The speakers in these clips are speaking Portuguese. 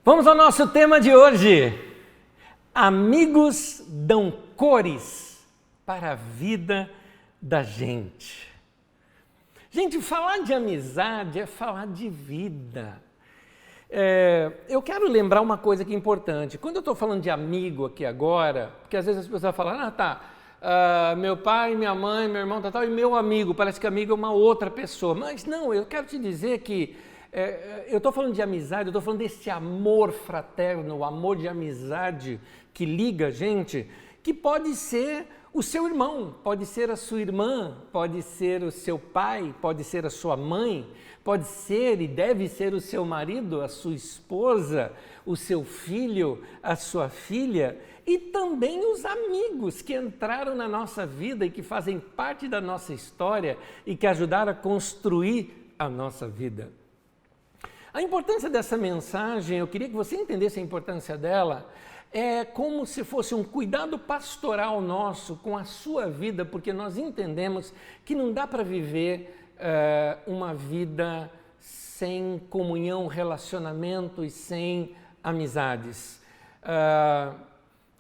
Vamos ao nosso tema de hoje. Amigos dão cores para a vida da gente. Gente, falar de amizade é falar de vida. Eu quero lembrar uma coisa que é importante. Quando eu estou falando de amigo aqui agora, porque às vezes as pessoas falam, meu pai, minha mãe, meu irmão, tal, e meu amigo, parece que amigo é uma outra pessoa. Mas não, eu quero te dizer que eu estou falando de amizade, eu estou falando desse amor fraterno, o amor de amizade que liga a gente, que pode ser o seu irmão, pode ser a sua irmã, pode ser o seu pai, pode ser a sua mãe, pode ser e deve ser o seu marido, a sua esposa, o seu filho, a sua filha e também os amigos que entraram na nossa vida e que fazem parte da nossa história e que ajudaram a construir a nossa vida. A importância dessa mensagem, eu queria que você entendesse a importância dela, é como se fosse um cuidado pastoral nosso com a sua vida, porque nós entendemos que não dá para viver uma vida sem comunhão, relacionamento e sem amizades.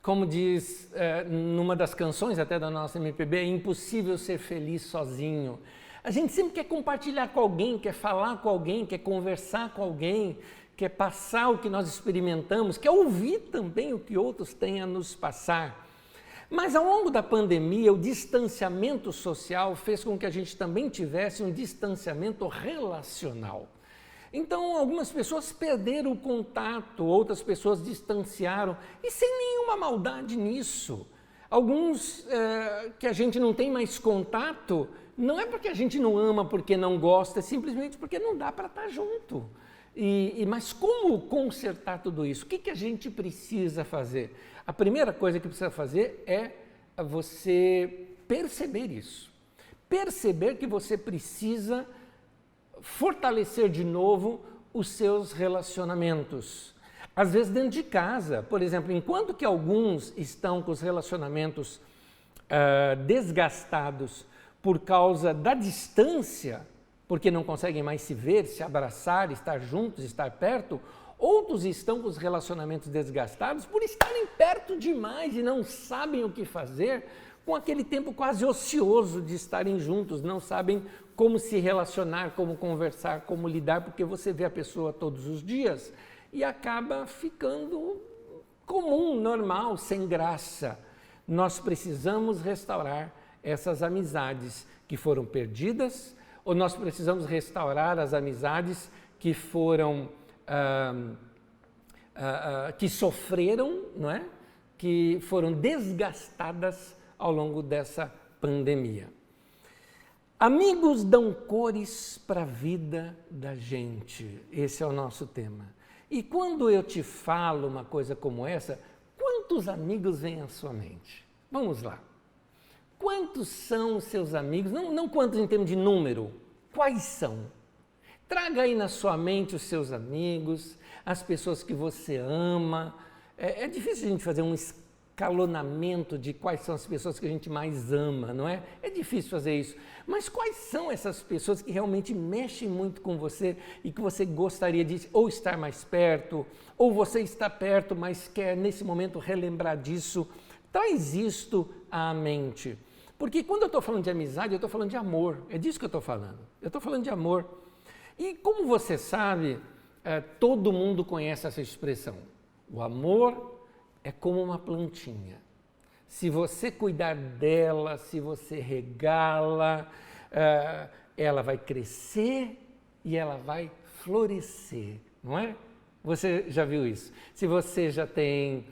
Como diz numa das canções até da nossa MPB, é impossível ser feliz sozinho. A gente sempre quer compartilhar com alguém, quer falar com alguém, quer conversar com alguém, quer passar o que nós experimentamos, quer ouvir também o que outros têm a nos passar. Mas ao longo da pandemia, o distanciamento social fez com que a gente também tivesse um distanciamento relacional. Então, algumas pessoas perderam o contato, outras pessoas distanciaram, e sem nenhuma maldade nisso. Alguns que a gente não tem mais contato, não é porque a gente não ama, porque não gosta, é simplesmente porque não dá para estar junto. Mas como consertar tudo isso? O que a gente precisa fazer? A primeira coisa que precisa fazer é você perceber isso. Perceber que você precisa fortalecer de novo os seus relacionamentos. Às vezes dentro de casa, por exemplo, enquanto que alguns estão com os relacionamentos desgastados por causa da distância, porque não conseguem mais se ver, se abraçar, estar juntos, estar perto, outros estão com os relacionamentos desgastados por estarem perto demais e não sabem o que fazer com aquele tempo quase ocioso de estarem juntos, não sabem como se relacionar, como conversar, como lidar, porque você vê a pessoa todos os dias e acaba ficando comum, normal, sem graça. Nós precisamos restaurar essas amizades que foram perdidas, ou nós precisamos restaurar as amizades que foram, que sofreram, não é? Que foram desgastadas ao longo dessa pandemia. Amigos dão cores para a vida da gente, esse é o nosso tema. E quando eu te falo uma coisa como essa, quantos amigos vêm à sua mente? Vamos lá. Quantos são os seus amigos? Não quantos em termos de número, quais são? Traga aí na sua mente os seus amigos, as pessoas que você ama. É difícil a gente fazer um escalonamento de quais são as pessoas que a gente mais ama, não é? É difícil fazer isso. Mas quais são essas pessoas que realmente mexem muito com você e que você gostaria de ou estar mais perto, ou você está perto, mas quer nesse momento relembrar disso? Traz isto à mente. Porque quando eu estou falando de amizade, eu estou falando de amor. É disso que eu estou falando. Eu estou falando de amor. E como você sabe, todo mundo conhece essa expressão. O amor é como uma plantinha. Se você cuidar dela, se você regá-la, ela vai crescer e ela vai florescer, não é? Você já viu isso? Se você já tem,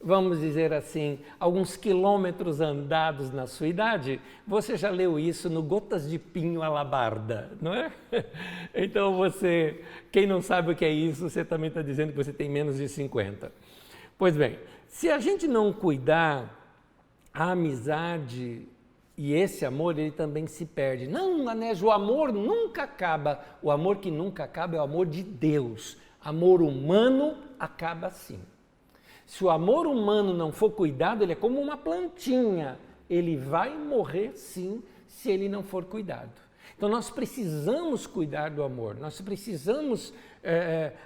vamos dizer assim, alguns quilômetros andados na sua idade, você já leu isso no Gotas de Pinho Alabarda, não é? Então você, quem não sabe o que é isso, você também está dizendo que você tem menos de 50. Pois bem, se a gente não cuidar, a amizade e esse amor, ele também se perde. Não, Anésio, o amor nunca acaba. O amor que nunca acaba é o amor de Deus. Amor humano acaba sim. Se o amor humano não for cuidado, ele é como uma plantinha. Ele vai morrer sim, se ele não for cuidado. Então nós precisamos cuidar do amor, nós precisamos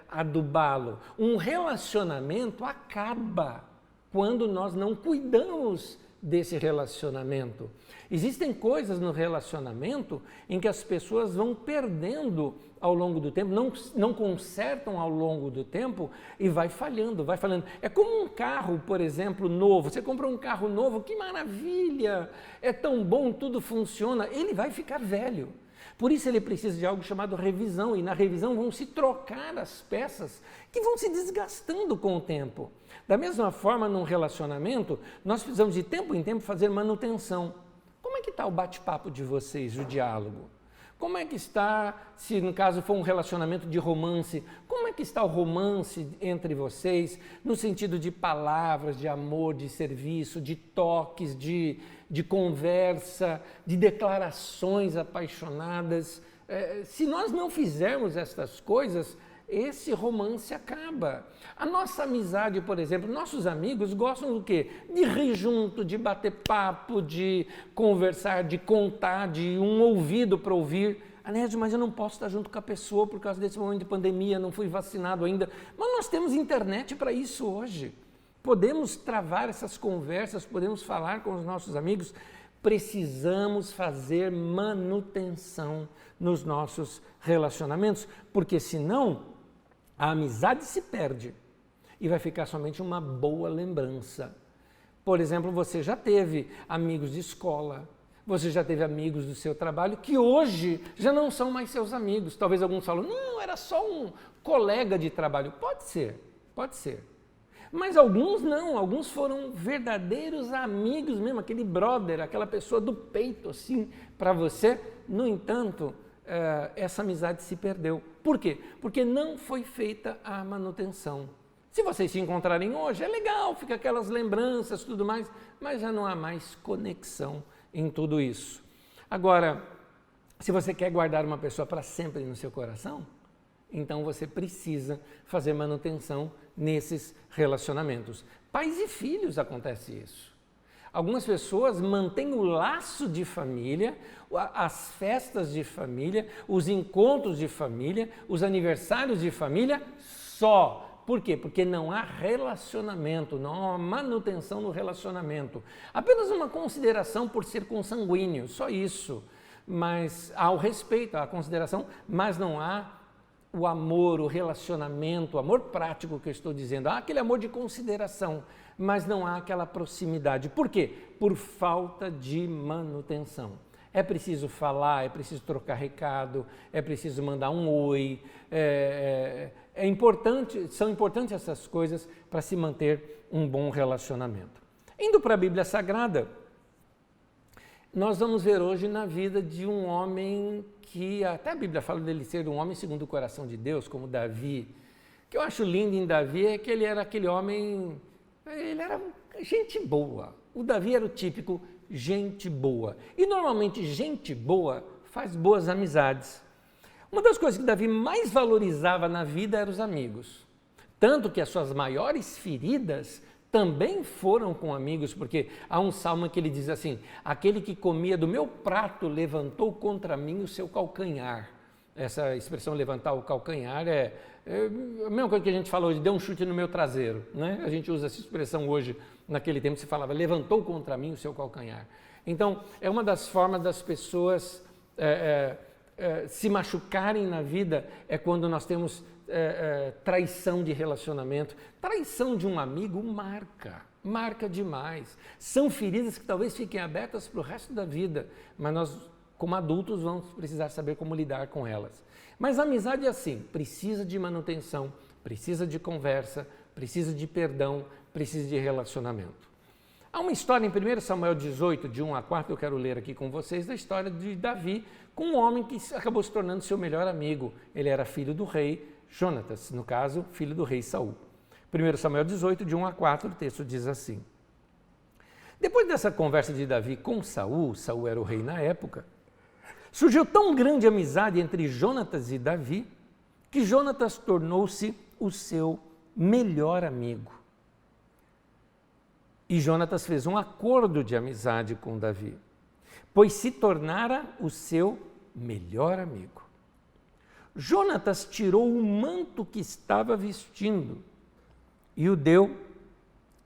adubá-lo. Um relacionamento acaba quando nós não cuidamos desse relacionamento. Existem coisas no relacionamento em que as pessoas vão perdendo ao longo do tempo, não consertam ao longo do tempo e vai falhando, vai falhando. É como um carro, por exemplo, novo. Você compra um carro novo, que maravilha, é tão bom, tudo funciona. Ele vai ficar velho. Por isso ele precisa de algo chamado revisão, e na revisão vão se trocar as peças que vão se desgastando com o tempo. Da mesma forma, num relacionamento, nós precisamos de tempo em tempo fazer manutenção. Como é que está o bate-papo de vocês, o diálogo? Como é que está, se no caso for um relacionamento de romance, como é que está o romance entre vocês, no sentido de palavras, de amor, de serviço, de toques, de conversa, de declarações apaixonadas? Se nós não fizermos estas coisas, esse romance acaba. A nossa amizade, por exemplo, nossos amigos gostam do quê? De rir junto, de bater papo, de conversar, de contar, de um ouvido para ouvir. Aliás, mas eu não posso estar junto com a pessoa por causa desse momento de pandemia, não fui vacinado ainda. Mas nós temos internet para isso hoje. Podemos travar essas conversas, podemos falar com os nossos amigos. Precisamos fazer manutenção nos nossos relacionamentos, porque senão a amizade se perde e vai ficar somente uma boa lembrança. Por exemplo, você já teve amigos de escola, você já teve amigos do seu trabalho que hoje já não são mais seus amigos. Talvez alguns falam, não, era só um colega de trabalho. Pode ser, pode ser. Mas alguns não, alguns foram verdadeiros amigos mesmo, aquele brother, aquela pessoa do peito assim para você. No entanto, essa amizade se perdeu. Por quê? Porque não foi feita a manutenção. Se vocês se encontrarem hoje, é legal, fica aquelas lembranças, tudo mais, mas já não há mais conexão em tudo isso. Agora, se você quer guardar uma pessoa para sempre no seu coração, então você precisa fazer manutenção nesses relacionamentos. Pais e filhos acontece isso. Algumas pessoas mantêm o laço de família, as festas de família, os encontros de família, os aniversários de família só. Por quê? Porque não há relacionamento, não há manutenção no relacionamento. Apenas uma consideração por ser consanguíneo, só isso. Mas há o respeito, há a consideração, mas não há o amor, o relacionamento, o amor prático que eu estou dizendo. Há aquele amor de consideração, mas não há aquela proximidade. Por quê? Por falta de manutenção. É preciso falar, é preciso trocar recado, é preciso mandar um oi. São importantes essas coisas para se manter um bom relacionamento. Indo para a Bíblia Sagrada, nós vamos ver hoje na vida de um homem que até a Bíblia fala dele ser um homem segundo o coração de Deus, como Davi. O que eu acho lindo em Davi é que ele era aquele homem, ele era gente boa. O Davi era o típico gente boa. E normalmente gente boa faz boas amizades. Uma das coisas que Davi mais valorizava na vida eram os amigos. Tanto que as suas maiores feridas também foram com amigos, porque há um salmo que ele diz assim, aquele que comia do meu prato levantou contra mim o seu calcanhar. Essa expressão levantar o calcanhar é a mesma coisa que a gente fala hoje, deu um chute no meu traseiro, né? A gente usa essa expressão hoje, naquele tempo se falava, levantou contra mim o seu calcanhar. Então, é uma das formas das pessoas se machucarem na vida, é quando nós temos traição de relacionamento. Traição de um amigo marca demais. São feridas que talvez fiquem abertas para o resto da vida, mas nós, como adultos, vamos precisar saber como lidar com elas. Mas a amizade é assim, precisa de manutenção, precisa de conversa, precisa de perdão, precisa de relacionamento. Há uma história em 1 Samuel 18, de 1 a 4, eu quero ler aqui com vocês, da história de Davi com um homem que acabou se tornando seu melhor amigo. Ele era filho do rei Jonatas, no caso, filho do rei Saul. 1 Samuel 18, de 1 a 4, o texto diz assim. Depois dessa conversa de Davi com Saul, Saul era o rei na época, surgiu tão grande amizade entre Jonatas e Davi, que Jonatas tornou-se o seu melhor amigo. E Jonatas fez um acordo de amizade com Davi, pois se tornara o seu melhor amigo. Jonatas tirou o manto que estava vestindo e o deu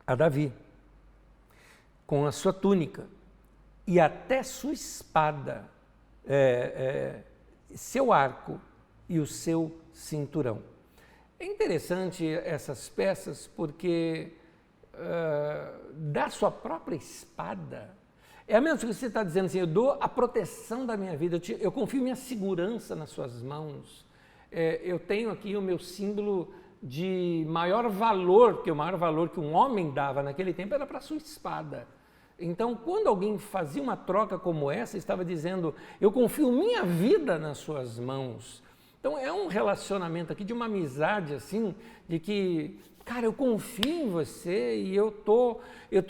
a Davi, com a sua túnica e até sua espada, seu arco e o seu cinturão. É interessante essas peças porque da sua própria espada, é a mesma coisa que você está dizendo assim, eu dou a proteção da minha vida, eu confio minha segurança nas suas mãos. Eu tenho aqui o meu símbolo de maior valor, porque o maior valor que um homem dava naquele tempo era para a sua espada. Então, quando alguém fazia uma troca como essa, estava dizendo, eu confio minha vida nas suas mãos. Então, é um relacionamento aqui de uma amizade assim, de que, cara, eu confio em você e eu tô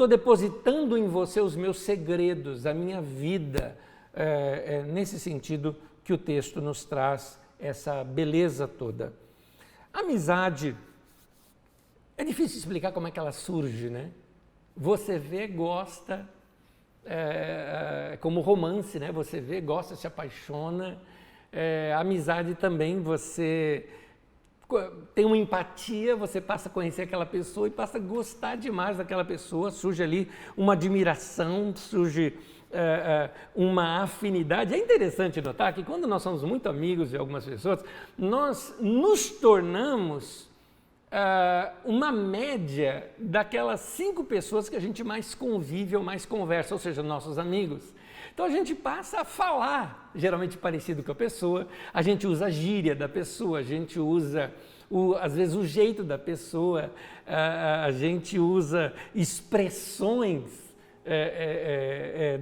depositando em você os meus segredos, a minha vida. É nesse sentido que o texto nos traz essa beleza toda. Amizade, é difícil explicar como é que ela surge, né? Você vê, gosta, como romance, né? Você vê, gosta, se apaixona. Amizade também, você tem uma empatia, você passa a conhecer aquela pessoa e passa a gostar demais daquela pessoa, surge ali uma admiração, surge uma afinidade. É interessante notar que quando nós somos muito amigos de algumas pessoas, nós nos tornamos uma média daquelas 5 pessoas que a gente mais convive ou mais conversa, ou seja, nossos amigos. Então a gente passa a falar, geralmente parecido com a pessoa, a gente usa a gíria da pessoa, a gente usa, às vezes, o jeito da pessoa, a gente usa expressões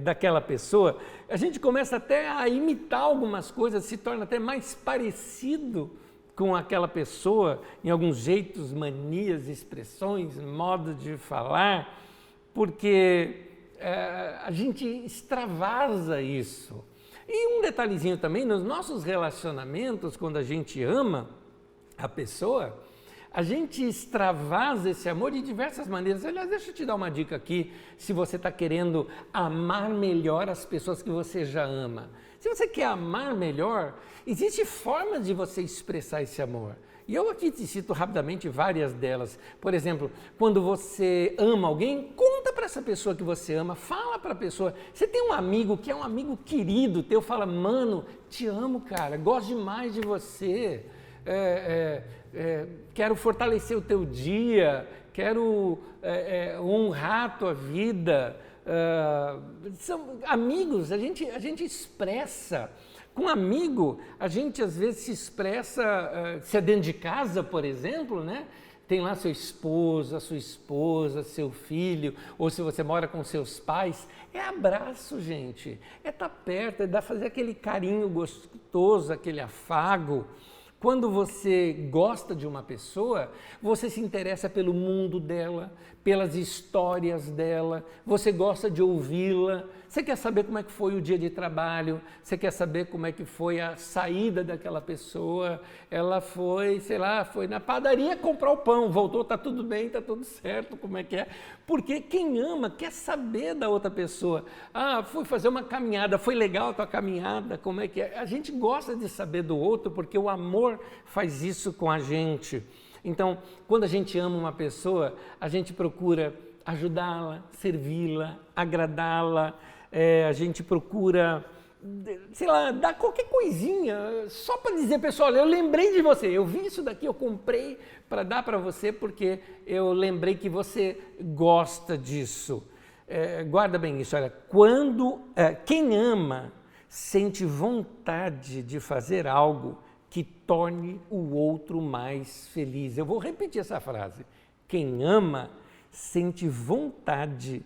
daquela pessoa, a gente começa até a imitar algumas coisas, se torna até mais parecido com aquela pessoa, em alguns jeitos, manias, expressões, modo de falar, porque a gente extravasa isso. E um detalhezinho também, nos nossos relacionamentos, quando a gente ama a pessoa, a gente extravasa esse amor de diversas maneiras. Aliás, deixa eu te dar uma dica aqui, se você está querendo amar melhor as pessoas que você já ama. Se você quer amar melhor, existem formas de você expressar esse amor. E eu aqui te cito rapidamente várias delas. Por exemplo, quando você ama alguém, conta para essa pessoa que você ama, fala para a pessoa. Você tem um amigo que é um amigo querido teu, fala, mano, te amo, cara, gosto demais de você, quero fortalecer o teu dia, quero honrar a tua vida. São amigos, a gente expressa. Com amigo, a gente às vezes se expressa, se é dentro de casa, por exemplo, né? Tem lá seu esposo, a sua esposa, seu filho, ou se você mora com seus pais, é abraço, gente, é estar perto, é fazer aquele carinho gostoso, aquele afago. Quando você gosta de uma pessoa, você se interessa pelo mundo dela, pelas histórias dela, você gosta de ouvi-la, você quer saber como é que foi o dia de trabalho, você quer saber como é que foi a saída daquela pessoa, ela foi, sei lá, foi na padaria comprar o pão, voltou, está tudo bem, está tudo certo, como é que é? Porque quem ama quer saber da outra pessoa. Ah, fui fazer uma caminhada, foi legal a tua caminhada, como é que é? A gente gosta de saber do outro porque o amor faz isso com a gente. Então, quando a gente ama uma pessoa, a gente procura ajudá-la, servi-la, agradá-la, a gente procura, sei lá, dar qualquer coisinha, só para dizer, pessoal, eu lembrei de você, eu vi isso daqui, eu comprei para dar para você porque eu lembrei que você gosta disso. Guarda bem isso, olha, quem ama sente vontade de fazer algo que torne o outro mais feliz. Eu vou repetir essa frase. Quem ama sente vontade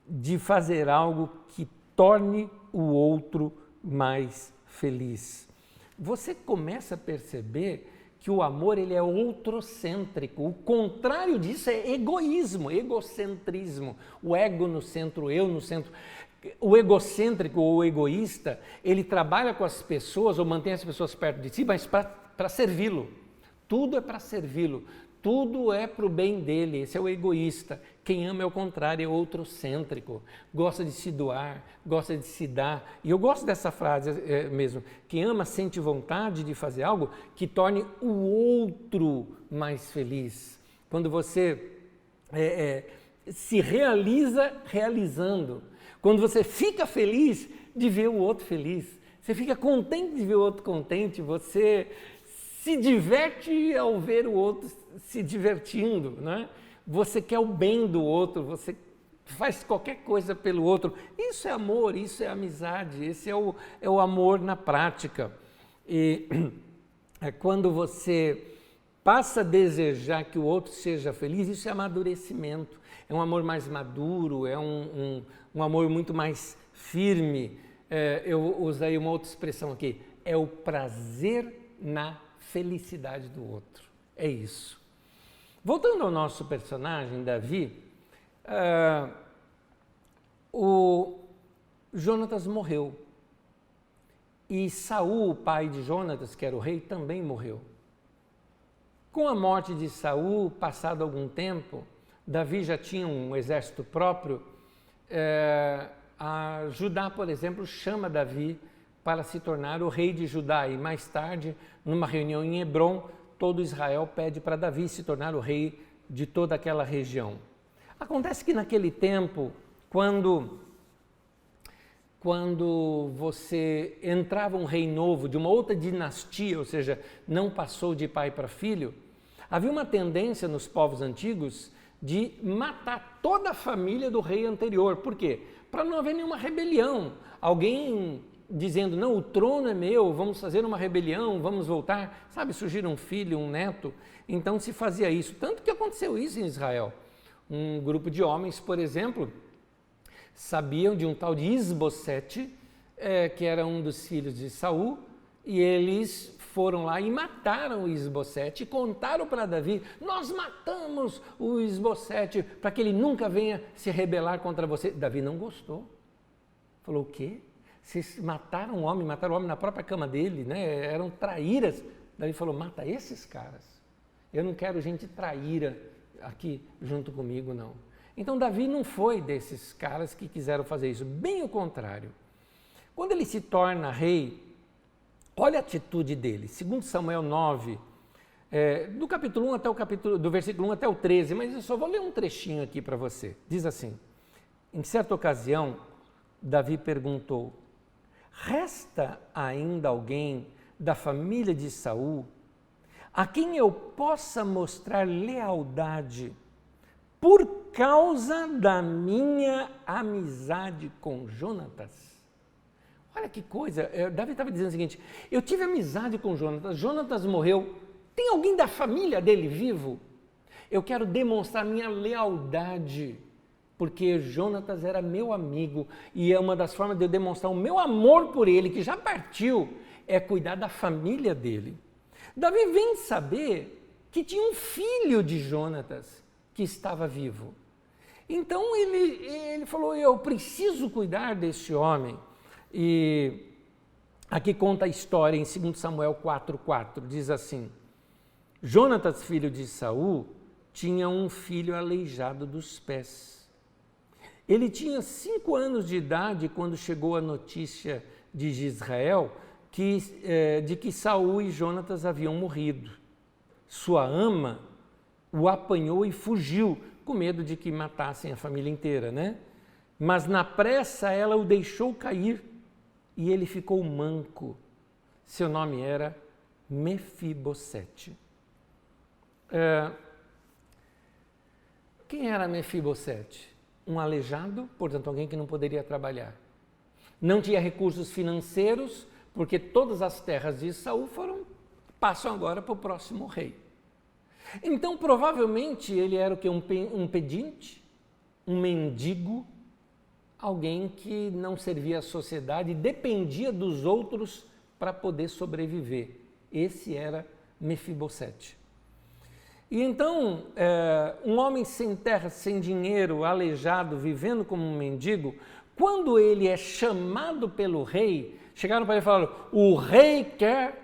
de fazer algo que torne o outro mais feliz. Você começa a perceber que o amor ele é outrocêntrico. O contrário disso é egoísmo, egocentrismo. O ego no centro, eu no centro. O egocêntrico ou o egoísta, ele trabalha com as pessoas ou mantém as pessoas perto de si, mas para servi-lo. Tudo é para servi-lo. tudo é para o bem dele, esse é o egoísta. Quem ama é o contrário, é outrocêntrico, gosta de se doar, gosta de se dar. E eu gosto dessa frase mesmo, quem ama sente vontade de fazer algo que torne o outro mais feliz. Quando você se realiza realizando, quando você fica feliz de ver o outro feliz, você fica contente de ver o outro contente, você se diverte ao ver o outro se divertindo, né? Você quer o bem do outro, você faz qualquer coisa pelo outro. Isso é amor, isso é amizade, esse é o amor na prática. E quando você passa a desejar que o outro seja feliz, isso é amadurecimento, é um amor mais maduro, é um amor muito mais firme. Eu usei uma outra expressão aqui, é o prazer na felicidade do outro, é isso. Voltando ao nosso personagem, Davi, o Jonatas morreu e Saul, o pai de Jonatas, que era o rei, também morreu. Com a morte de Saul, passado algum tempo, Davi já tinha um exército próprio. A Judá, por exemplo, chama Davi para se tornar o rei de Judá e mais tarde, numa reunião em Hebrom, todo Israel pede para Davi se tornar o rei de toda aquela região. Acontece que naquele tempo, quando você entrava um rei novo de uma outra dinastia, ou seja, não passou de pai para filho, havia uma tendência nos povos antigos de matar toda a família do rei anterior. Por quê? Para não haver nenhuma rebelião. Alguém dizendo, não, o trono é meu, vamos fazer uma rebelião, vamos voltar. Sabe, surgir um filho, um neto. Então se fazia isso. Tanto que aconteceu isso em Israel. Um grupo de homens, por exemplo, sabiam de um tal de Isbosete, que era um dos filhos de Saul, e eles foram lá e mataram o Isbosete e contaram para Davi, nós matamos o Isbosete para que ele nunca venha se rebelar contra você. Davi não gostou. Falou, o quê? Vocês mataram o homem na própria cama dele, né? Eram traíras. Davi falou, mata esses caras. Eu não quero gente traíra aqui junto comigo, não. Então Davi não foi desses caras que quiseram fazer isso, bem o contrário. Quando ele se torna rei, olha a atitude dele, 2 Samuel 9, do capítulo 1 até do versículo 1 até o 13, mas eu só vou ler um trechinho aqui para você. Diz assim, em certa ocasião, Davi perguntou, resta ainda alguém da família de Saul a quem eu possa mostrar lealdade por causa da minha amizade com Jonatas? Olha que coisa, Davi estava dizendo o seguinte, eu tive amizade com Jonatas morreu, tem alguém da família dele vivo? Eu quero demonstrar minha lealdade, porque Jonatas era meu amigo e é uma das formas de eu demonstrar o meu amor por ele, que já partiu, é cuidar da família dele. Davi vem saber que tinha um filho de Jonatas que estava vivo. Então ele falou, eu preciso cuidar desse homem. E aqui conta a história em 2 Samuel 4,4, diz assim, Jonatas, filho de Saul, tinha um filho aleijado dos pés. Ele tinha 5 anos de idade quando chegou a notícia de Israel de que Saul e Jonatas haviam morrido. Sua ama o apanhou e fugiu, com medo de que matassem a família inteira, né? Mas na pressa ela o deixou cair e ele ficou manco. Seu nome era Mefibosete. Quem era Mefibosete? Um aleijado, portanto alguém que não poderia trabalhar. Não tinha recursos financeiros, porque todas as terras de Saul passam agora para o próximo rei. Então provavelmente ele era o quê? Um pedinte, um mendigo, alguém que não servia à sociedade, dependia dos outros para poder sobreviver. Esse era Mefibosete. E então, um homem sem terra, sem dinheiro, aleijado, vivendo como um mendigo, quando ele é chamado pelo rei, chegaram para ele e falaram, o rei quer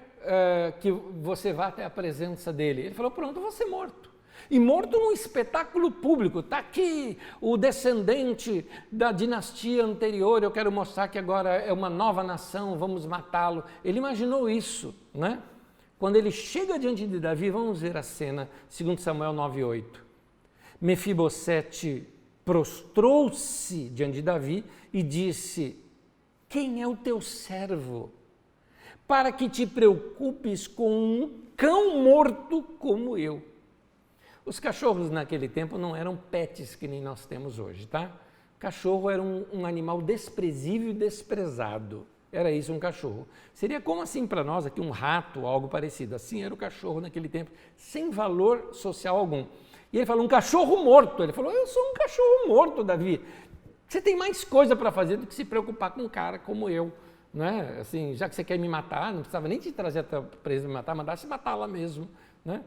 que você vá até a presença dele. Ele falou, pronto, eu vou ser morto. E morto num espetáculo público. Está aqui o descendente da dinastia anterior, eu quero mostrar que agora é uma nova nação, vamos matá-lo. Ele imaginou isso, né? Quando ele chega diante de Davi, vamos ver a cena, 2 Samuel 9:8. Mefibosete prostrou-se diante de Davi e disse: quem é o teu servo, para que te preocupes com um cão morto como eu? Os cachorros naquele tempo não eram pets que nem nós temos hoje, tá? Cachorro era um animal desprezível e desprezado. Era isso, um cachorro. Seria como assim para nós aqui um rato, algo parecido. Assim era o cachorro naquele tempo, sem valor social algum. E ele falou, um cachorro morto. Ele falou, eu sou um cachorro morto, Davi. Você tem mais coisa para fazer do que se preocupar com um cara como eu. Né? Assim, já que você quer me matar, não precisava nem te trazer até preso me matar, mandasse matar lá mesmo. Né?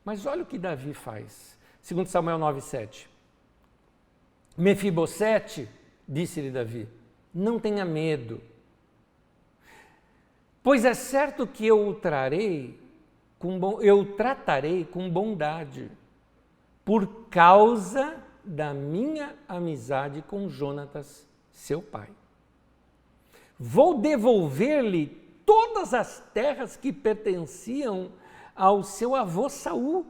Mas olha o que Davi faz. 2 Samuel 9:7. Mefibosete, disse-lhe Davi, não tenha medo, pois é certo que eu o tratarei com bondade, por causa da minha amizade com Jonatas, seu pai. Vou devolver-lhe todas as terras que pertenciam ao seu avô Saul.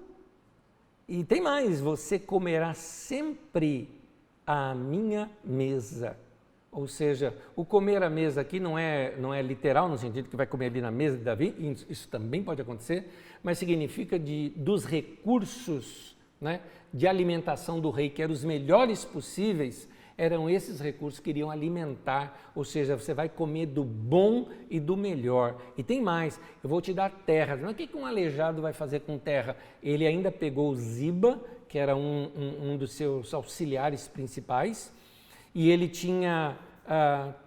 E tem mais, você comerá sempre à minha mesa. Ou seja, o comer à mesa aqui não é literal, no sentido que vai comer ali na mesa de Davi, isso também pode acontecer, mas significa dos recursos, né, de alimentação do rei, que eram os melhores possíveis, eram esses recursos que iriam alimentar, ou seja, você vai comer do bom e do melhor. E tem mais, eu vou te dar terras. Mas o que um aleijado vai fazer com terra? Ele ainda pegou Ziba, que era um dos seus auxiliares principais, e ele tinha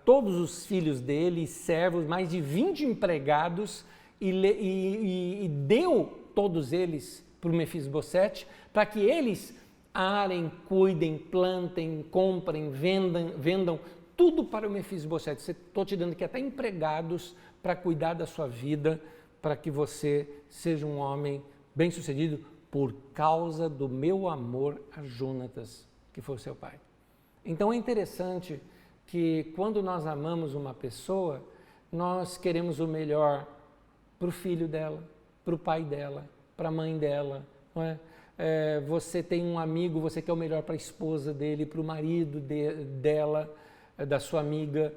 todos os filhos dele, servos, mais de 20 empregados, e deu todos eles para o Mefibosete, para que eles arem, cuidem, plantem, comprem, vendam, tudo para o Mefibosete. Estou te dando aqui até empregados para cuidar da sua vida, para que você seja um homem bem-sucedido por causa do meu amor a Jonatas, que foi o seu pai. Então é interessante que quando nós amamos uma pessoa, nós queremos o melhor para o filho dela, para o pai dela, para a mãe dela, não é? Você tem um amigo, você quer o melhor para a esposa dele, para o marido dela, da sua amiga,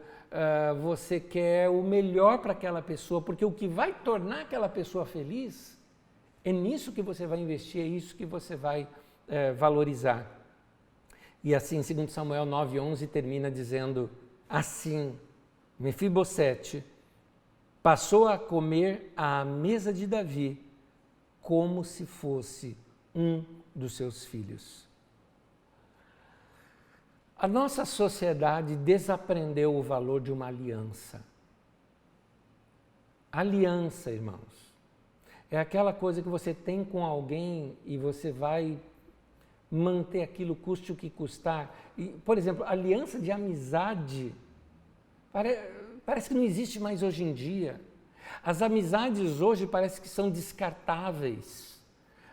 você quer o melhor para aquela pessoa, porque o que vai tornar aquela pessoa feliz, é nisso que você vai investir, é isso que você vai valorizar. E assim, 2 Samuel 9:11 termina dizendo, assim, Mefibosete passou a comer à mesa de Davi como se fosse um dos seus filhos. A nossa sociedade desaprendeu o valor de uma aliança. Aliança, irmãos, é aquela coisa que você tem com alguém e você vai manter aquilo custe o que custar. E, por exemplo, aliança de amizade parece que não existe mais hoje em dia. As amizades hoje parece que são descartáveis.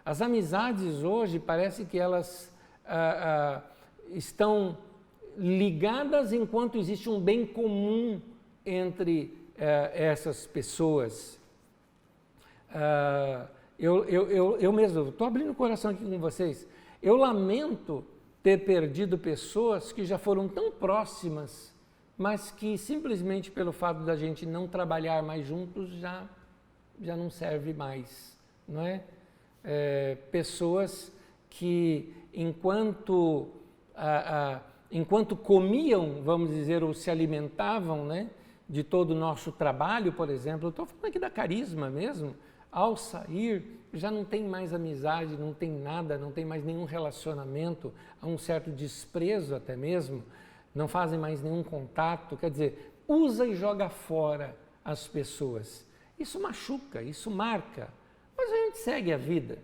As amizades hoje parece que elas estão ligadas enquanto existe um bem comum entre essas pessoas. Eu mesmo, estou abrindo o coração aqui com vocês, eu lamento ter perdido pessoas que já foram tão próximas, mas que simplesmente pelo fato da gente não trabalhar mais juntos já não serve mais, não é? Pessoas que enquanto comiam, vamos dizer, ou se alimentavam, né, de todo o nosso trabalho, por exemplo, eu estou falando aqui da Carisma mesmo, ao sair já não tem mais amizade, não tem nada, não tem mais nenhum relacionamento, há um certo desprezo até mesmo, não fazem mais nenhum contato, quer dizer, usa e joga fora as pessoas. Isso machuca, isso marca, mas a gente segue a vida.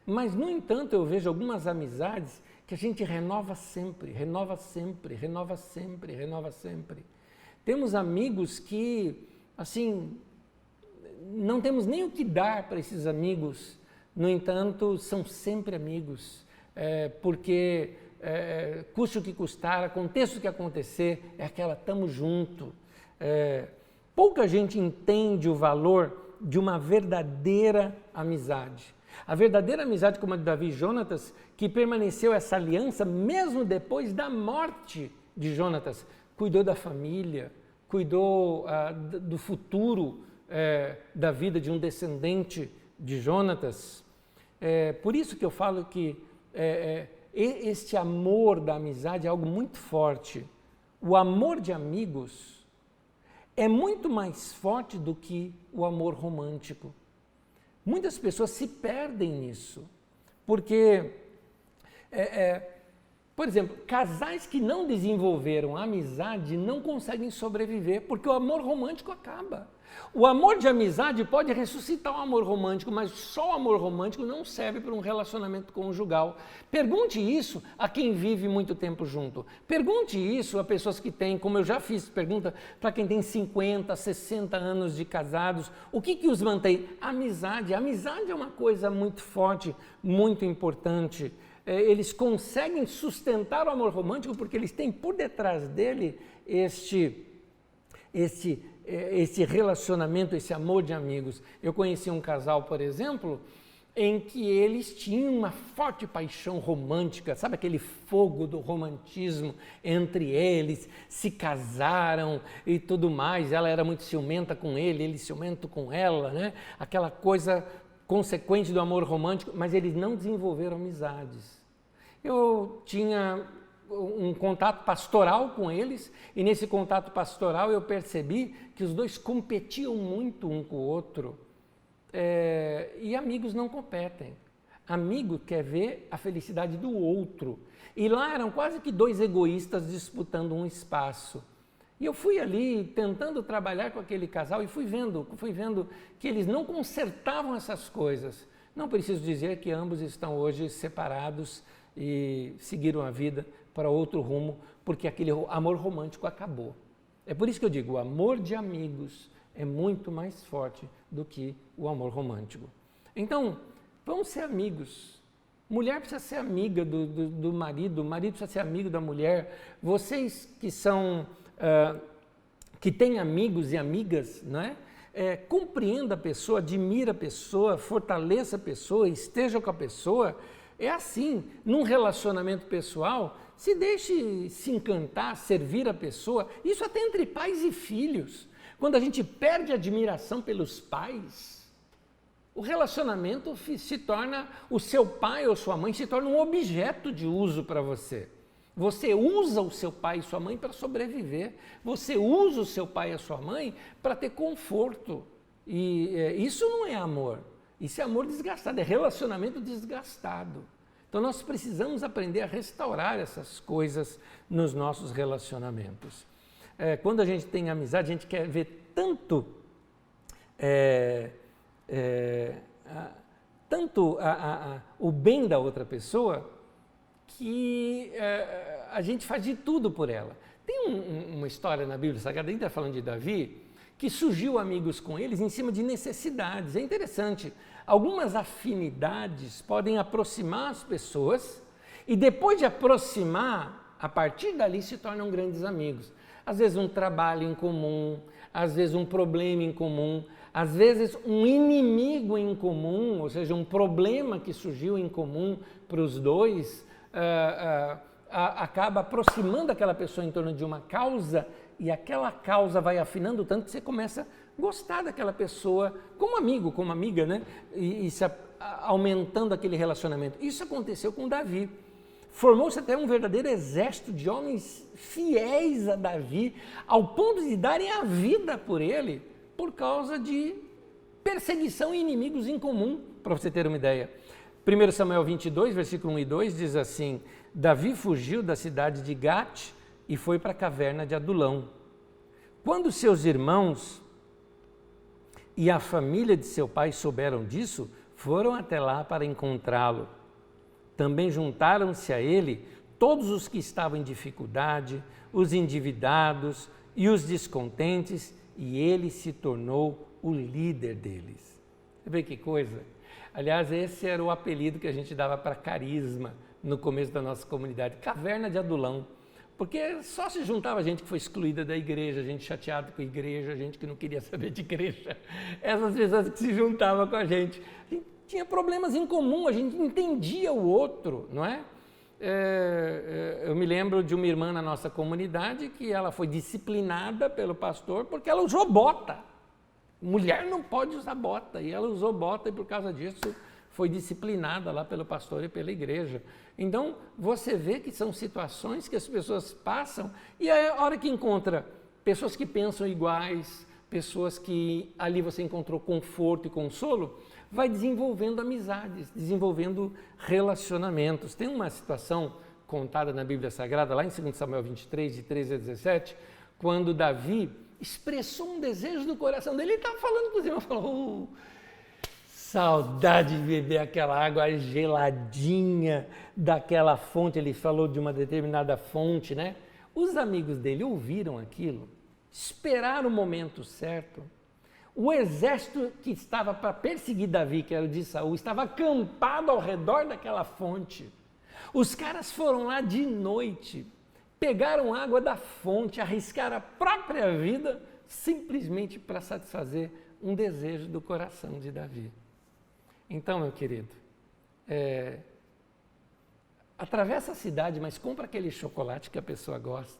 Mas, no entanto, eu vejo algumas amizades que a gente renova sempre, renova sempre, renova sempre, renova sempre. Temos amigos que, assim, não temos nem o que dar para esses amigos, No entanto, são sempre amigos, porque custe o que custar, aconteça o que acontecer, é aquela tamo junto. Pouca gente entende o valor de uma verdadeira amizade. A verdadeira amizade como a de Davi e Jonatas, que permaneceu essa aliança mesmo depois da morte de Jonatas. Cuidou da família, cuidou do futuro da vida de um descendente de Jonatas. Por isso que eu falo que este amor da amizade é algo muito forte. O amor de amigos é muito mais forte do que o amor romântico. Muitas pessoas se perdem nisso, porque, por exemplo, casais que não desenvolveram amizade não conseguem sobreviver, porque o amor romântico acaba. O amor de amizade pode ressuscitar o amor romântico, mas só o amor romântico não serve para um relacionamento conjugal. Pergunte isso a quem vive muito tempo junto. Pergunte isso a pessoas que têm, como eu já fiz, pergunta para quem tem 50, 60 anos de casados. O que os mantém? Amizade. A amizade é uma coisa muito forte, muito importante. Eles conseguem sustentar o amor romântico porque eles têm por detrás dele esse relacionamento, esse amor de amigos. Eu conheci um casal, por exemplo, em que eles tinham uma forte paixão romântica, sabe aquele fogo do romantismo entre eles, se casaram e tudo mais, ela era muito ciumenta com ele ciumento com ela, né? Aquela coisa consequente do amor romântico, mas eles não desenvolveram amizades. Eu tinha um contato pastoral com eles, e nesse contato pastoral eu percebi que os dois competiam muito um com o outro, e amigos não competem. Amigo quer ver a felicidade do outro, e lá eram quase que dois egoístas disputando um espaço. E eu fui ali tentando trabalhar com aquele casal e fui vendo que eles não consertavam essas coisas. Não preciso dizer que ambos estão hoje separados e seguiram a vida para outro rumo, porque aquele amor romântico acabou. É por isso que eu digo, o amor de amigos é muito mais forte do que o amor romântico. Então, vamos ser amigos. Mulher precisa ser amiga do marido, o marido precisa ser amigo da mulher. Vocês que são, que têm amigos e amigas, não é? Compreenda a pessoa, admira a pessoa, fortaleça a pessoa, esteja com a pessoa. É assim, num relacionamento pessoal, se deixe se encantar, servir a pessoa, isso até entre pais e filhos. Quando a gente perde a admiração pelos pais, o relacionamento se torna, o seu pai ou sua mãe se torna um objeto de uso para você. Você usa o seu pai e sua mãe para sobreviver, você usa o seu pai e a sua mãe para ter conforto. E isso não é amor. Isso é amor desgastado, é relacionamento desgastado. Então nós precisamos aprender a restaurar essas coisas nos nossos relacionamentos. Quando a gente tem amizade, a gente quer ver tanto o bem da outra pessoa que a gente faz de tudo por ela. Tem uma história na Bíblia Sagrada, a gente está falando de Davi, que surgiu amigos com eles em cima de necessidades. É interessante, algumas afinidades podem aproximar as pessoas e depois de aproximar, a partir dali se tornam grandes amigos. Às vezes um trabalho em comum, às vezes um problema em comum, às vezes um inimigo em comum, ou seja, um problema que surgiu em comum para os dois, acaba aproximando aquela pessoa em torno de uma causa, e aquela causa vai afinando tanto que você começa a gostar daquela pessoa como amigo, como amiga, né? E aumentando aquele relacionamento. Isso aconteceu com Davi. Formou-se até um verdadeiro exército de homens fiéis a Davi, ao ponto de darem a vida por ele, por causa de perseguição e inimigos em comum, para você ter uma ideia. 1 Samuel 22, versículo 1 e 2 diz assim: Davi fugiu da cidade de Gate e foi para a caverna de Adulão. Quando seus irmãos e a família de seu pai souberam disso, foram até lá para encontrá-lo. Também juntaram-se a ele todos os que estavam em dificuldade, os endividados e os descontentes, e ele se tornou o líder deles. Você vê que coisa? Aliás, esse era o apelido que a gente dava para Carisma no começo da nossa comunidade, Caverna de Adulão. Porque só se juntava gente que foi excluída da igreja, gente chateada com a igreja, gente que não queria saber de igreja. Essas pessoas que se juntavam com a gente. A gente tinha problemas em comum, a gente entendia o outro, não é? Eu me lembro de uma irmã na nossa comunidade que ela foi disciplinada pelo pastor porque ela usou bota. Mulher não pode usar bota, e ela usou bota e por causa disso foi disciplinada lá pelo pastor e pela igreja. Então, você vê que são situações que as pessoas passam e a hora que encontra pessoas que pensam iguais, pessoas que ali você encontrou conforto e consolo, vai desenvolvendo amizades, desenvolvendo relacionamentos. Tem uma situação contada na Bíblia Sagrada, lá em 2 Samuel 23, de 13 a 17, quando Davi expressou um desejo do coração dele. Ele estava falando com os irmãos, falou, saudade de beber aquela água geladinha daquela fonte. Ele falou de uma determinada fonte, né? Os amigos dele ouviram aquilo, esperaram o momento certo. O exército que estava para perseguir Davi, que era o de Saul, estava acampado ao redor daquela fonte. Os caras foram lá de noite, pegaram água da fonte, arriscaram a própria vida, simplesmente para satisfazer um desejo do coração de Davi. Então, meu querido, atravessa a cidade, mas compra aquele chocolate que a pessoa gosta.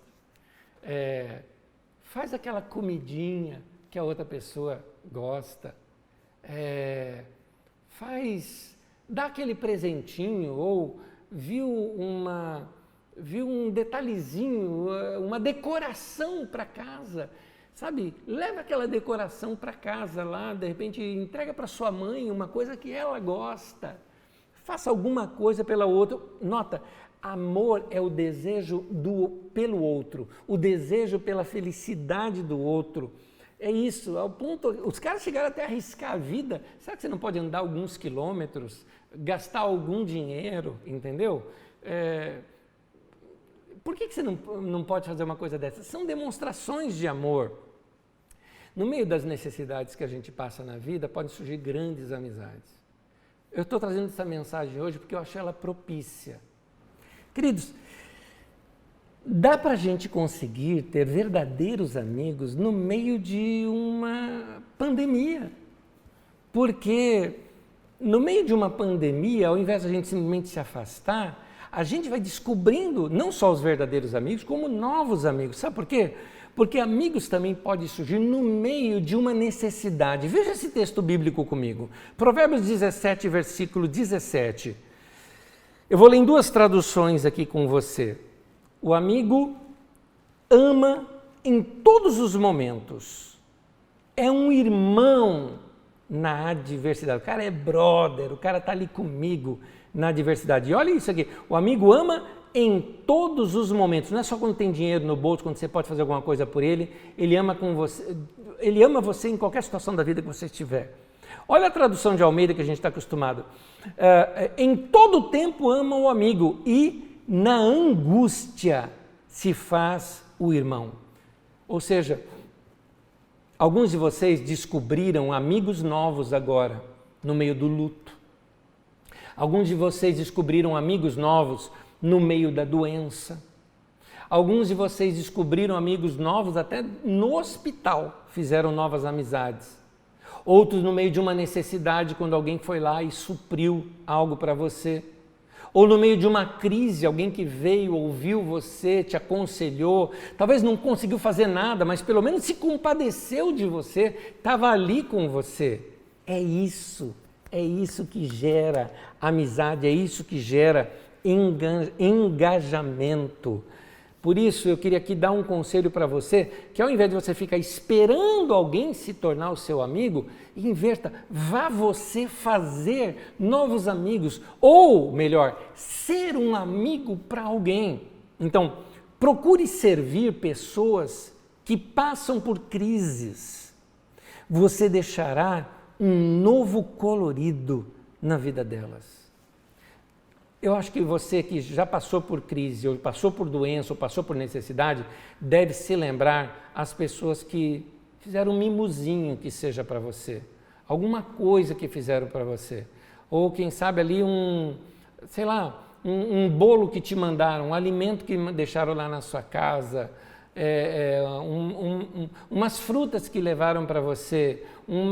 Faz aquela comidinha que a outra pessoa gosta, dá aquele presentinho, ou viu um detalhezinho, uma decoração para casa, sabe? Leva aquela decoração para casa lá, de repente entrega para sua mãe uma coisa que ela gosta, faça alguma coisa pela outra. Nota, amor é o desejo pelo outro, o desejo pela felicidade do outro. É isso, ao ponto, os caras chegaram até a arriscar a vida. Será que você não pode andar alguns quilômetros, gastar algum dinheiro, entendeu? Por que você não pode fazer uma coisa dessa? São demonstrações de amor. No meio das necessidades que a gente passa na vida, podem surgir grandes amizades. Eu estou trazendo essa mensagem hoje porque eu achei ela propícia. Queridos, dá para a gente conseguir ter verdadeiros amigos no meio de uma pandemia. Porque no meio de uma pandemia, ao invés de a gente simplesmente se afastar, a gente vai descobrindo não só os verdadeiros amigos, como novos amigos. Sabe por quê? Porque amigos também podem surgir no meio de uma necessidade. Veja esse texto bíblico comigo. Provérbios 17, versículo 17. Eu vou ler em duas traduções aqui com você. O amigo ama em todos os momentos. É um irmão na adversidade. O cara é brother, o cara está ali comigo na adversidade. E olha isso aqui, o amigo ama em todos os momentos. Não é só quando tem dinheiro no bolso, quando você pode fazer alguma coisa por ele. Ele ama você em qualquer situação da vida que você estiver. Olha a tradução de Almeida que a gente está acostumado. Em todo tempo ama o amigo e na angústia se faz o irmão. Ou seja, alguns de vocês descobriram amigos novos agora, no meio do luto. Alguns de vocês descobriram amigos novos no meio da doença. Alguns de vocês descobriram amigos novos até no hospital, fizeram novas amizades. Outros no meio de uma necessidade, quando alguém foi lá e supriu algo para você. Ou no meio de uma crise, alguém que veio, ouviu você, te aconselhou, talvez não conseguiu fazer nada, mas pelo menos se compadeceu de você, estava ali com você. É isso que gera amizade, é isso que gera engajamento. Por isso, eu queria aqui dar um conselho para você, que ao invés de você ficar esperando alguém se tornar o seu amigo, inverta, vá você fazer novos amigos, ou melhor, ser um amigo para alguém. Então, procure servir pessoas que passam por crises. Você deixará um novo colorido na vida delas. Eu acho que você que já passou por crise, ou passou por doença, ou passou por necessidade, deve se lembrar as pessoas que fizeram um mimosinho que seja para você, alguma coisa que fizeram para você, ou quem sabe ali sei lá, um bolo que te mandaram, um alimento que deixaram lá na sua casa, umas frutas que levaram para você, um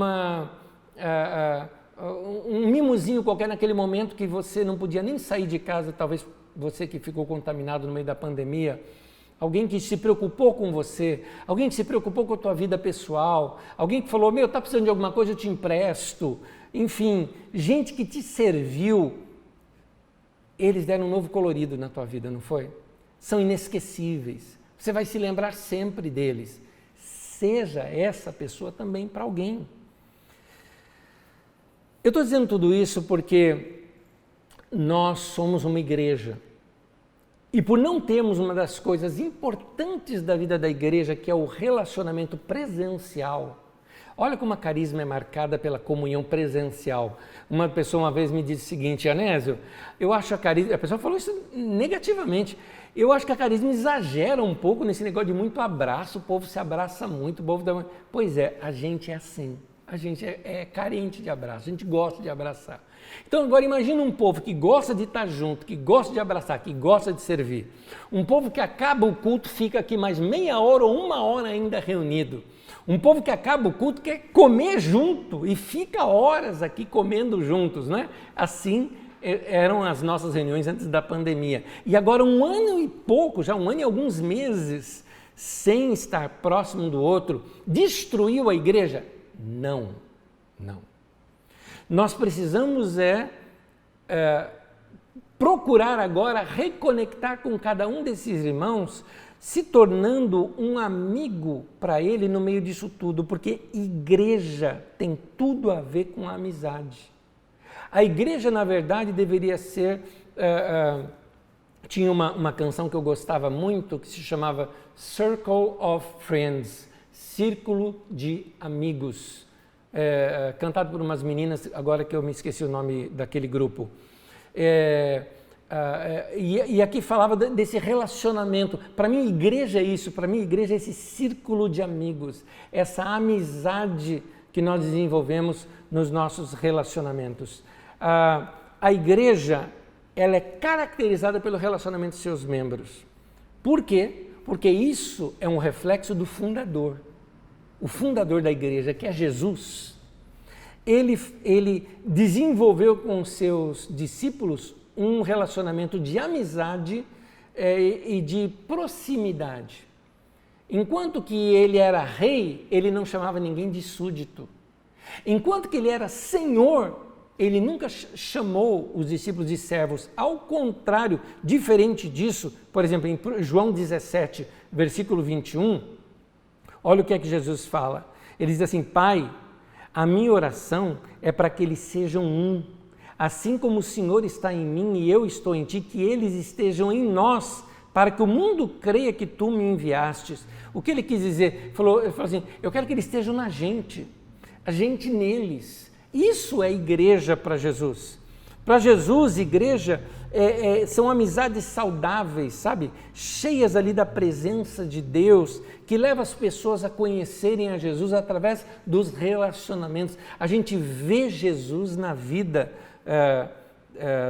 mimozinho qualquer naquele momento que você não podia nem sair de casa, talvez você que ficou contaminado no meio da pandemia, alguém que se preocupou com você, alguém que se preocupou com a tua vida pessoal, alguém que falou, tá precisando de alguma coisa, eu te empresto, enfim, gente que te serviu, eles deram um novo colorido na tua vida, não foi? São inesquecíveis, você vai se lembrar sempre deles, seja essa pessoa também para alguém. Eu estou dizendo tudo isso porque nós somos uma igreja. E por não termos uma das coisas importantes da vida da igreja, que é o relacionamento presencial. Olha como a Carisma é marcada pela comunhão presencial. Uma pessoa uma vez me disse o seguinte, Anésio, eu acho a Carisma, a pessoa falou isso negativamente, eu acho que a Carisma exagera um pouco nesse negócio de muito abraço, o povo se abraça muito, o povo dá... Pois é, a gente é assim. A gente é carente de abraço, a gente gosta de abraçar. Então agora imagina um povo que gosta de estar junto, que gosta de abraçar, que gosta de servir. Um povo que acaba o culto, fica aqui mais meia hora ou uma hora ainda reunido. Um povo que acaba o culto quer comer junto e fica horas aqui comendo juntos, né? Assim eram as nossas reuniões antes da pandemia. E agora 1 ano e pouco, já 1 ano e alguns meses, sem estar próximo um do outro, destruiu a igreja? Não. Nós precisamos procurar agora reconectar com cada um desses irmãos, se tornando um amigo para ele no meio disso tudo, porque igreja tem tudo a ver com a amizade. A igreja, na verdade, deveria ser... tinha uma canção que eu gostava muito, que se chamava Circle of Friends, Círculo de Amigos, cantado por umas meninas, agora que eu me esqueci o nome daquele grupo. E aqui falava desse relacionamento. Para mim, igreja é isso, para mim, igreja é esse círculo de amigos, essa amizade que nós desenvolvemos nos nossos relacionamentos. A igreja, ela é caracterizada pelo relacionamento de seus membros. Por quê? Porque isso é um reflexo do fundador. O fundador da igreja, que é Jesus, ele desenvolveu com seus discípulos um relacionamento de amizade e de proximidade. Enquanto que ele era rei, ele não chamava ninguém de súdito. Enquanto que ele era Senhor, ele nunca chamou os discípulos de servos. Ao contrário, diferente disso, por exemplo, em João 17, versículo 21, olha o que é que Jesus fala. Ele diz assim, Pai, a minha oração é para que eles sejam um, assim como o Senhor está em mim e eu estou em ti, que eles estejam em nós, para que o mundo creia que tu me enviastes. O que ele quis dizer? Ele falou assim, eu quero que eles estejam na gente, a gente neles. Isso é igreja para Jesus. Para Jesus, igreja são amizades saudáveis, sabe? Cheias ali da presença de Deus, que leva as pessoas a conhecerem a Jesus através dos relacionamentos. A gente vê Jesus na vida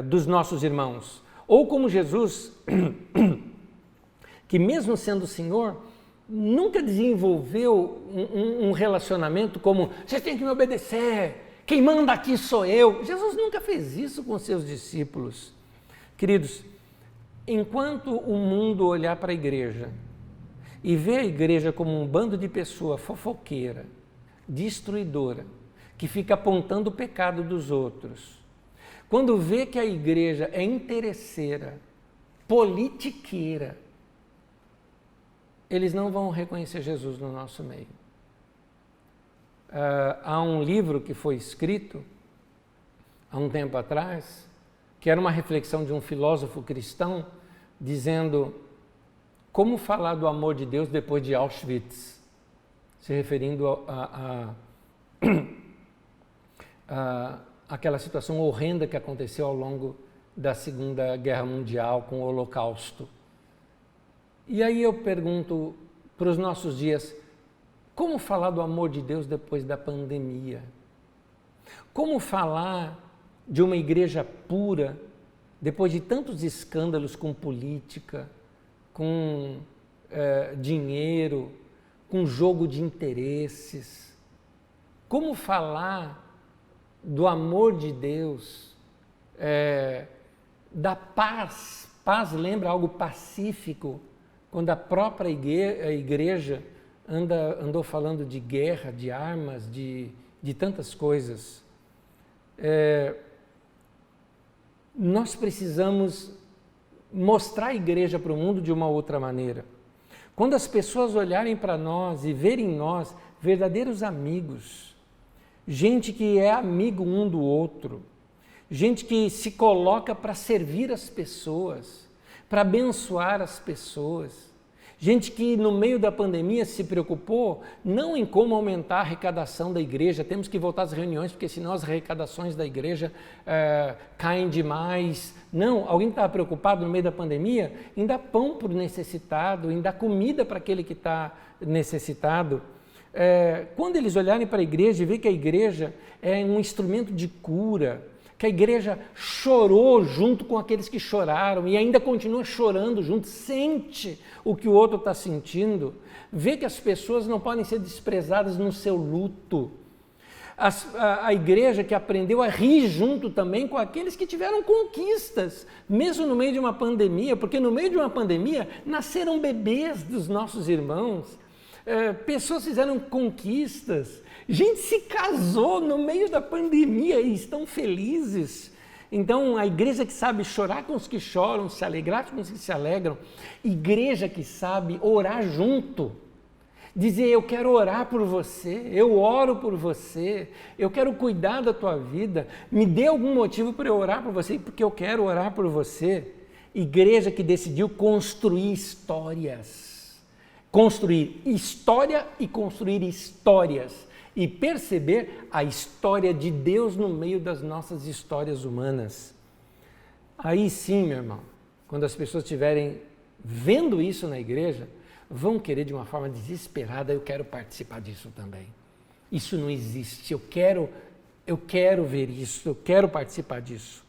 dos nossos irmãos. Ou como Jesus, que mesmo sendo Senhor, nunca desenvolveu um relacionamento como, vocês têm que me obedecer, quem manda aqui sou eu. Jesus nunca fez isso com seus discípulos. Queridos, enquanto o mundo olhar para a igreja e ver a igreja como um bando de pessoa fofoqueira, destruidora, que fica apontando o pecado dos outros, quando vê que a igreja é interesseira, politiqueira, eles não vão reconhecer Jesus no nosso meio. Há um livro que foi escrito há um tempo atrás, que era uma reflexão de um filósofo cristão, dizendo como falar do amor de Deus depois de Auschwitz, se referindo àquela situação horrenda que aconteceu ao longo da Segunda Guerra Mundial com o Holocausto. E aí eu pergunto para os nossos dias, como falar do amor de Deus depois da pandemia? Como falar de uma igreja pura, depois de tantos escândalos com política, com dinheiro, com jogo de interesses? Como falar do amor de Deus, da paz? Paz lembra algo pacífico, quando a própria igreja andou falando de guerra, de armas, de tantas coisas. Nós precisamos mostrar a igreja para o mundo de uma outra maneira. Quando as pessoas olharem para nós e verem em nós verdadeiros amigos, gente que é amigo um do outro, gente que se coloca para servir as pessoas, para abençoar as pessoas, gente que no meio da pandemia se preocupou não em como aumentar a arrecadação da igreja, temos que voltar às reuniões porque senão as arrecadações da igreja caem demais. Não, alguém estava preocupado no meio da pandemia em dar pão para o necessitado, em dar comida para aquele que está necessitado. Quando eles olharem para a igreja e ver que a igreja é um instrumento de cura, que a igreja chorou junto com aqueles que choraram e ainda continua chorando junto, sente o que o outro está sentindo, vê que as pessoas não podem ser desprezadas no seu luto. A igreja que aprendeu a rir junto também com aqueles que tiveram conquistas, mesmo no meio de uma pandemia, porque no meio de uma pandemia nasceram bebês dos nossos irmãos, pessoas fizeram conquistas, gente se casou no meio da pandemia e estão felizes. Então, a igreja que sabe chorar com os que choram, se alegrar com os que se alegram, igreja que sabe orar junto, dizer: eu quero orar por você, eu oro por você, eu quero cuidar da tua vida, me dê algum motivo para eu orar por você, porque eu quero orar por você. Igreja que decidiu construir histórias, construir história e construir histórias, e perceber a história de Deus no meio das nossas histórias humanas. Aí sim, meu irmão, quando as pessoas estiverem vendo isso na igreja, vão querer de uma forma desesperada: eu quero participar disso também. Isso não existe, eu quero ver isso, eu quero participar disso.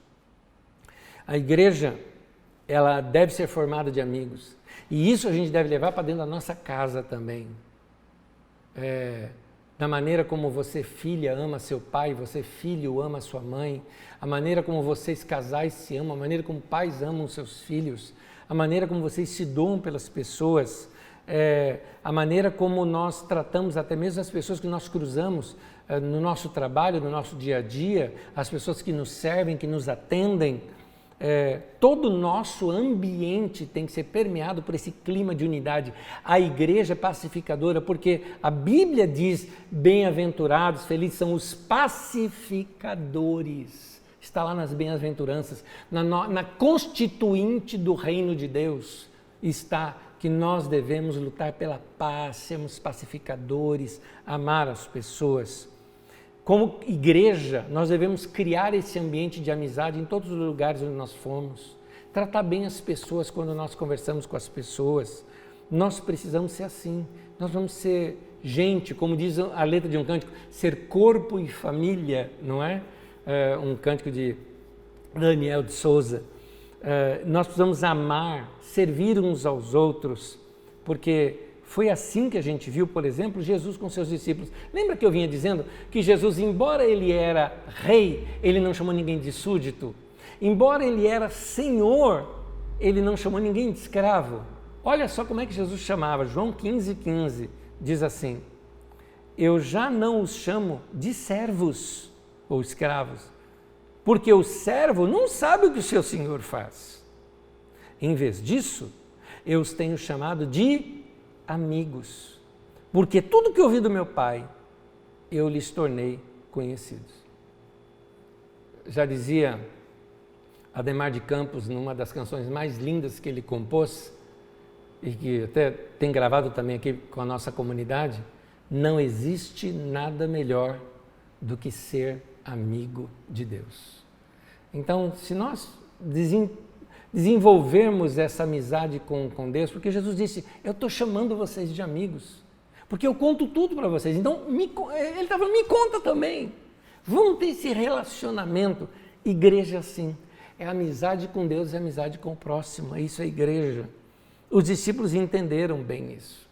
A igreja, ela deve ser formada de amigos, e isso a gente deve levar para dentro da nossa casa também. Da maneira como você, filha, ama seu pai, você, filho, ama sua mãe, a maneira como vocês, casais, se amam, a maneira como pais amam seus filhos, a maneira como vocês se doam pelas pessoas, a maneira como nós tratamos até mesmo as pessoas que nós cruzamos no nosso trabalho, no nosso dia a dia, as pessoas que nos servem, que nos atendem. Todo o nosso ambiente tem que ser permeado por esse clima de unidade. A igreja é pacificadora, porque a Bíblia diz: bem-aventurados, felizes são os pacificadores. Está lá nas bem-aventuranças, na constituinte do reino de Deus, está que nós devemos lutar pela paz, sermos pacificadores, amar as pessoas. Como igreja, nós devemos criar esse ambiente de amizade em todos os lugares onde nós formos. Tratar bem as pessoas quando nós conversamos com as pessoas. Nós precisamos ser assim. Nós vamos ser gente, como diz a letra de um cântico, ser corpo e família, não é? Um cântico de Daniel de Souza. Nós precisamos amar, servir uns aos outros, porque foi assim que a gente viu, por exemplo, Jesus com seus discípulos. Lembra que eu vinha dizendo que Jesus, embora ele era rei, ele não chamou ninguém de súdito? Embora ele era Senhor, ele não chamou ninguém de escravo. Olha só como é que Jesus chamava. João 15,15 diz assim: eu já não os chamo de servos ou escravos, porque o servo não sabe o que o seu senhor faz. Em vez disso, eu os tenho chamado de amigos, porque tudo que eu ouvi do meu pai, eu lhes tornei conhecidos. Já dizia Adhemar de Campos, numa das canções mais lindas que ele compôs, e que até tem gravado também aqui com a nossa comunidade: não existe nada melhor do que ser amigo de Deus. Então, se nós desenvolvermos essa amizade com Deus, porque Jesus disse: eu estou chamando vocês de amigos, porque eu conto tudo para vocês. Então, ele está falando: me conta também. Vamos ter esse relacionamento. Igreja sim, é amizade com Deus e amizade com o próximo, isso é igreja. Os discípulos entenderam bem isso.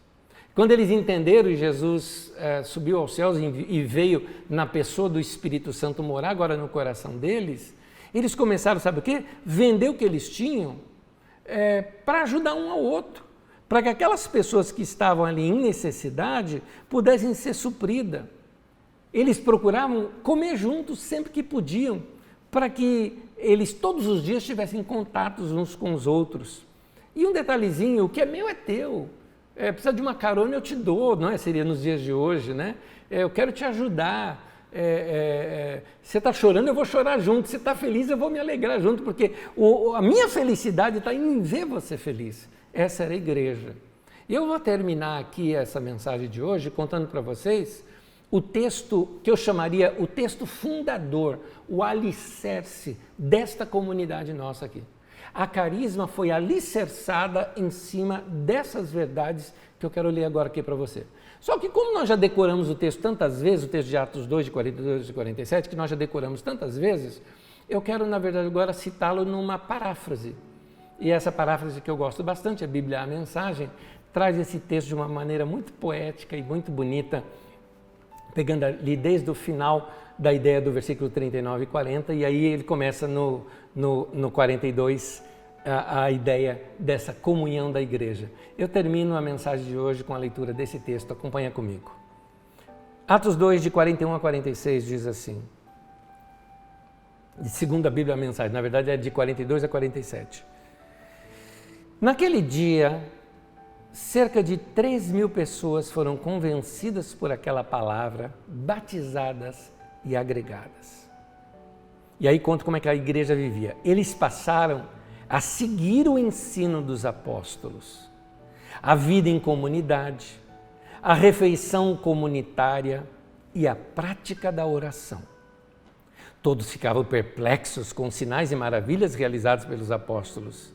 Quando eles entenderam e Jesus subiu aos céus e veio na pessoa do Espírito Santo morar agora no coração deles, eles começaram, sabe o quê? Vender o que eles tinham para ajudar um ao outro, para que aquelas pessoas que estavam ali em necessidade pudessem ser supridas. Eles procuravam comer juntos sempre que podiam, para que eles todos os dias tivessem contatos uns com os outros. E um detalhezinho, o que é meu é teu. Precisa de uma carona, eu te dou, não é? Seria nos dias de hoje, né? Eu quero te ajudar. Você está chorando, eu vou chorar junto. Você está feliz, eu vou me alegrar junto, porque a minha felicidade está em ver você feliz. Essa era a igreja. E eu vou terminar aqui essa mensagem de hoje contando para vocês o texto que eu chamaria o texto fundador, o alicerce desta comunidade nossa aqui. A Carisma foi alicerçada em cima dessas verdades que eu quero ler agora aqui para você. Só que como nós já decoramos o texto tantas vezes, o texto de Atos 2, de 42 e 47, que nós já decoramos tantas vezes, eu quero, na verdade, agora citá-lo numa paráfrase. E essa paráfrase que eu gosto bastante, a Bíblia, a Mensagem, traz esse texto de uma maneira muito poética e muito bonita, pegando ali desde o final da ideia do versículo 39 e 40, e aí ele começa no 42 a ideia dessa comunhão da igreja. Eu termino a mensagem de hoje com a leitura desse texto, acompanha comigo. Atos 2, de 41 a 46 diz assim, segundo a Bíblia a Mensagem, na verdade é de 42 a 47. Naquele dia, cerca de 3.000 pessoas foram convencidas por aquela palavra, batizadas e agregadas. E aí conta como é que a igreja vivia. Eles passaram a seguir o ensino dos apóstolos, a vida em comunidade, a refeição comunitária e a prática da oração. Todos ficavam perplexos com os sinais e maravilhas realizados pelos apóstolos.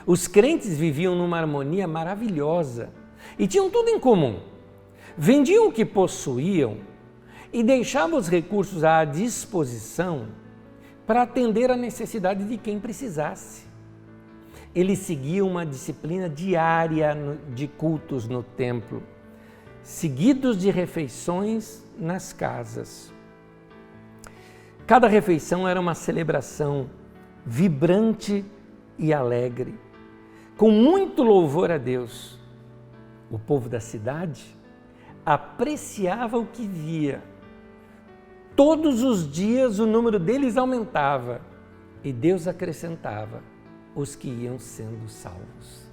Os crentes viviam numa harmonia maravilhosa e tinham tudo em comum. Vendiam o que possuíam e deixavam os recursos à disposição para atender à necessidade de quem precisasse. Eles seguiam uma disciplina diária de cultos no templo, seguidos de refeições nas casas. Cada refeição era uma celebração vibrante e alegre, com muito louvor a Deus. O povo da cidade apreciava o que via. Todos os dias o número deles aumentava e Deus acrescentava os que iam sendo salvos.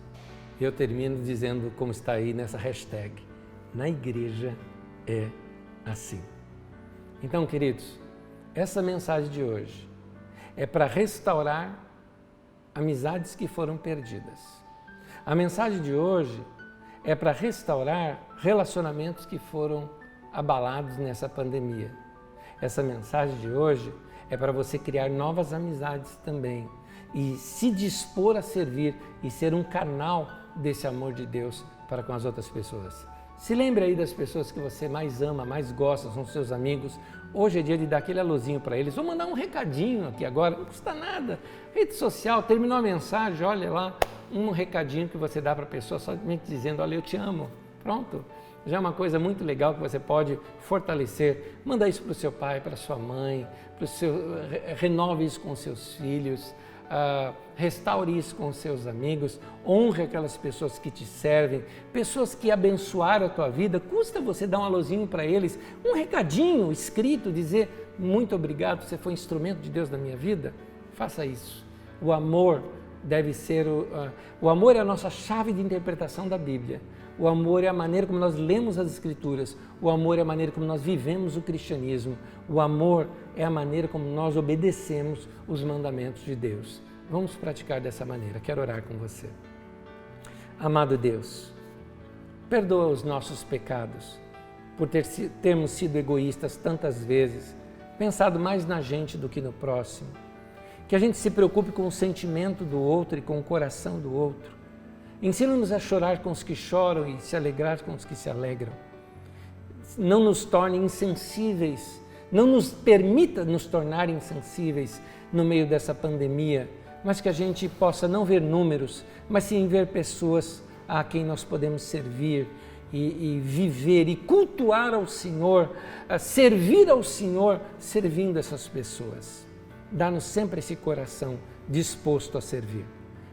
Eu termino dizendo como está aí nessa hashtag, na igreja é assim. Então, queridos, essa mensagem de hoje é para restaurar amizades que foram perdidas. A mensagem de hoje é para restaurar relacionamentos que foram abalados nessa pandemia. Essa mensagem de hoje é para você criar novas amizades também e se dispor a servir e ser um canal desse amor de Deus para com as outras pessoas. Se lembre aí das pessoas que você mais ama, mais gosta, são seus amigos. Hoje é dia de dar aquele alôzinho para eles. Vou mandar um recadinho aqui agora, não custa nada. Rede social, terminou a mensagem, olha lá, um recadinho que você dá para a pessoa, somente dizendo, olha, eu te amo. Pronto. Já é uma coisa muito legal que você pode fortalecer. Manda isso para o seu pai, para a sua mãe, renove isso com os seus filhos, restaure isso com os seus amigos, honre aquelas pessoas que te servem, pessoas que abençoaram a tua vida. Custa você dar um alôzinho para eles, um recadinho escrito, dizer muito obrigado, você foi instrumento de Deus na minha vida. Faça isso. O amor deve ser o amor é a nossa chave de interpretação da Bíblia. O amor é a maneira como nós lemos as Escrituras. O amor é a maneira como nós vivemos o cristianismo. O amor é a maneira como nós obedecemos os mandamentos de Deus. Vamos praticar dessa maneira. Quero orar com você. Amado Deus, perdoa os nossos pecados por termos sido egoístas tantas vezes, pensado mais na gente do que no próximo. Que a gente se preocupe com o sentimento do outro e com o coração do outro. Ensina-nos a chorar com os que choram e se alegrar com os que se alegram. Não nos torne insensíveis não nos permita nos tornar insensíveis no meio dessa pandemia, mas que a gente possa não ver números, mas sim ver pessoas a quem nós podemos servir e viver e cultuar ao Senhor, servir ao Senhor, servindo essas pessoas. Dá-nos sempre esse coração disposto a servir.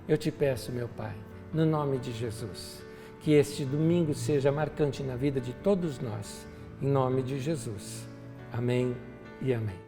Eu te peço, meu Pai, no nome de Jesus, que este domingo seja marcante na vida de todos nós, em nome de Jesus. Amém e amém.